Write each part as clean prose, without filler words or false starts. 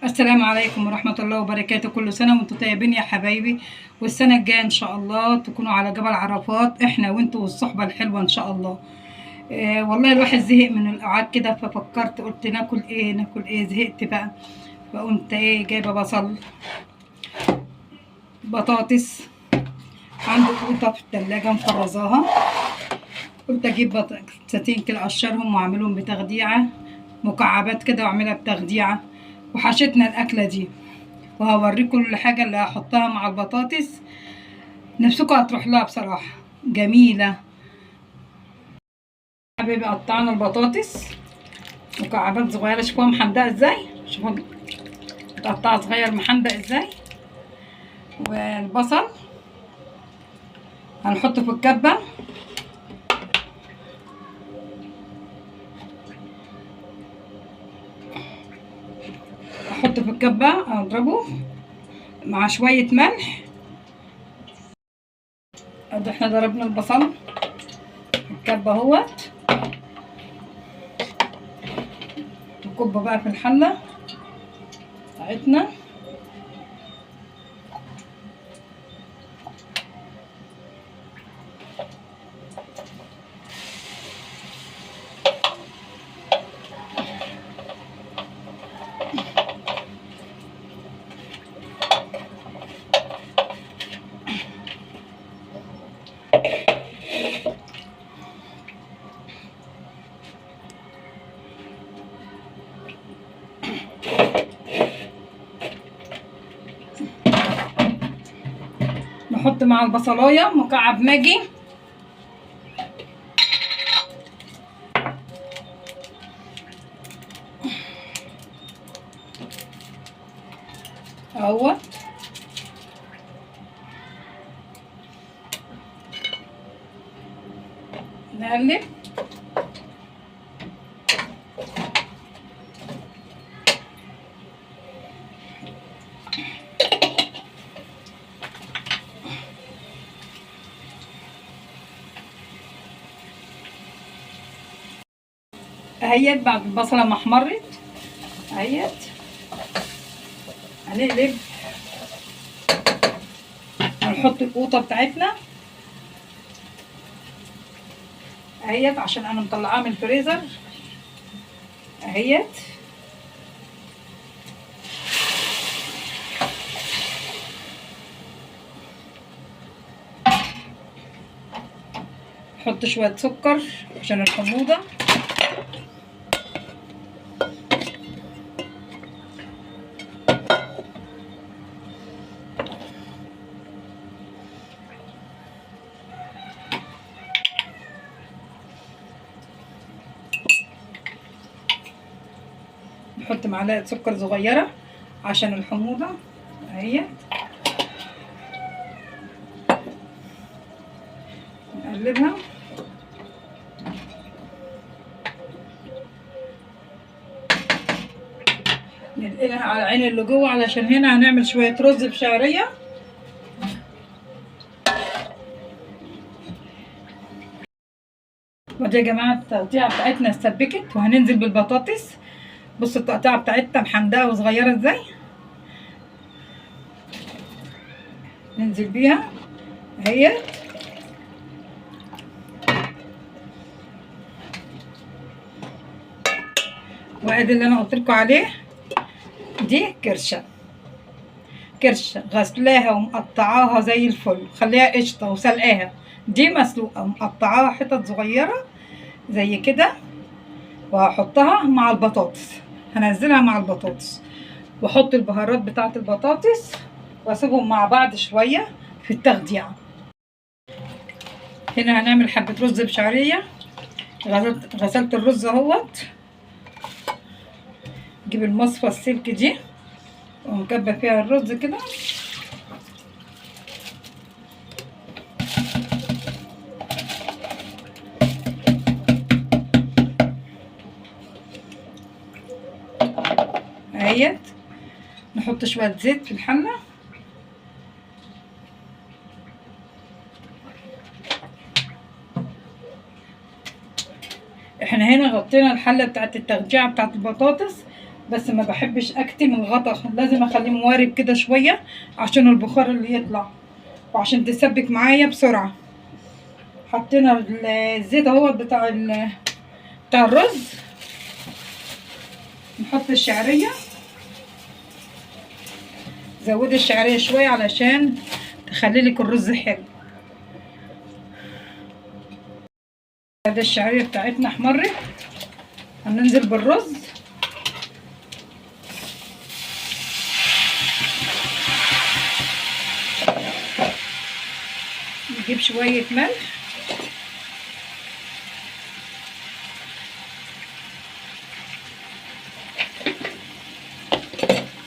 السلام عليكم ورحمة الله وبركاته. كل سنة وانتم طيبين يا حبايبي، والسنة الجاية ان شاء الله تكونوا على جبل عرفات احنا وانتوا والصحبة الحلوة ان شاء الله. والله الواحد زهق من القعاد كده، ففكرت قلت ناكل ايه ناكل ايه، زهقت بقى. فقمت جايبة بصل، بطاطس، عندي قوطة في التلاجة مفرزاها. قلت اجيب بطاطستين كده اقشرهم واعملهم بتخديعة مكعبات كده واعملها بتخديعة. وحشتنا الاكلة دي، وهوريكم كل حاجة اللي هحطها مع البطاطس. نفسكم هتروح لها بصراحة، جميلة. حبيبي قطعنا البطاطس مكعبات صغيرة، شوفوها محندقة ازاي، شوفوا متقطعة صغير محندق ازاي. والبصل هنحطه في الكبة، احطه في الكبة اضربه مع شوية ملح. ادي احنا ضربنا البصل في الكبة اهوت. نكبه بقى في الحلة بتاعتنا. نحط مع البصلايه مكعب ماجي، اهوت. نقلب اهيت. بعد البصله ما احمرت اهيت هنقلب، هنحط القوطه بتاعتنا اهيت عشان انا مطلعاها من الفريزر اهيت. نحط شويه سكر عشان الحموضه. نحط معلقه سكر صغيره عشان الحموضه اهيت. نقلبها ننقلها على العين اللي جوه، علشان هنا هنعمل شويه رز بشعريه. ودي يا جماعه التقطيعه بتاعتنا اتسبكت، وهننزل بالبطاطس. بصوا التقطيعه بتاعتها محندقه وصغيره ازاي، ننزل بيها اهي. وادي اللي انا قلت لكم عليه، دي كرشه غسلاها ومقطعاها زي الفل، خليها قشطه وسلقاها. دي مسلوقه ومقطعاها حتت صغيره زي كده، وهحطها مع البطاطس. هنزلها مع البطاطس واحط البهارات بتاعه البطاطس واسيبهم مع بعض شويه في التخديعه. هنا هنعمل حبه رز بشعريه. غسلت الرز اهوت. نجيب المصفى السلك دي ونكبه فيها الرز كده. اهيت. نحط شويه زيت في الحله. احنا هنا غطينا الحله بتاعت التغجيعه بتاعت البطاطس بس ما بحبش اكتم الغطا، لازم اخليه موارب كده شويه عشان البخار اللي يطلع وعشان تسبك معايا بسرعه. حطينا الزيت اهو بتاع الرز. نحط الشعريه، زودي الشعريه شويه علشان تخلي لك الرز حلو. ادي الشعريه بتاعتنا احمرت، هننزل بالرز. نجيب شويه ملح،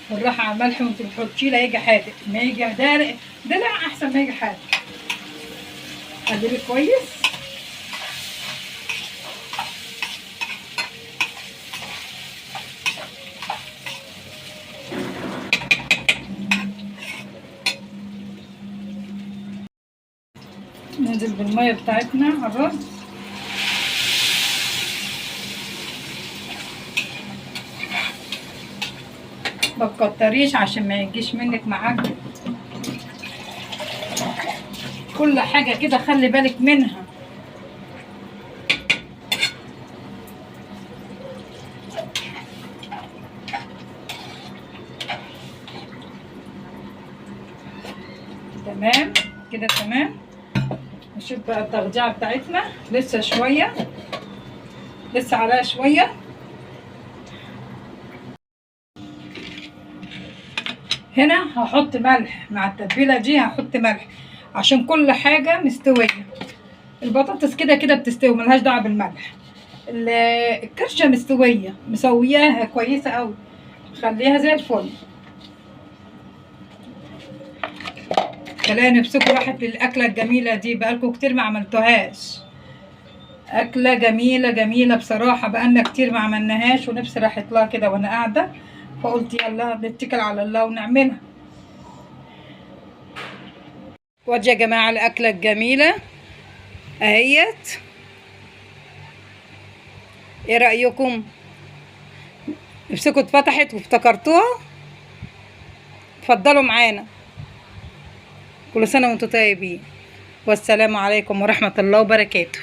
بالراحه على الملح وانت بتحطيه، لا يجي حادق، ما يجي دلع احسن ما يجي حادق. قلبي كويس. ننزل بالميه بتاعتنا على الرز. ما تكتريش عشان ما يجيش منك معجن. كل حاجه كده خلي بالك منها. تمام كده تمام. نشوف بقى التغذية بتاعتنا، لسه شويه، لسه عليها شويه. هنا هحط ملح مع التتبيله دي، هحط ملح عشان كل حاجه مستويه. البطاطس كده كده بتستوي، ملهاش دعوه بالملح. الكرشه مستويه، مسوياها كويسه قوي، خليها زي الفل. خلينا نفسكم راحت للاكله الجميله دي، بقالكم كتير ما عملتوهاش. اكله جميله جميله بصراحه، بقالنا كتير ما عملناهاش ونفسي راحت لها كده وانا قاعده، فقلت يلا نتكل على الله ونعملها. وادي يا جماعه الاكله الجميله اهيت. ايه رايكم؟ نفسكم اتفتحت وافتكرتوها؟ اتفضلوا معانا. كل سنه وانتم طيبين، والسلام عليكم ورحمه الله وبركاته.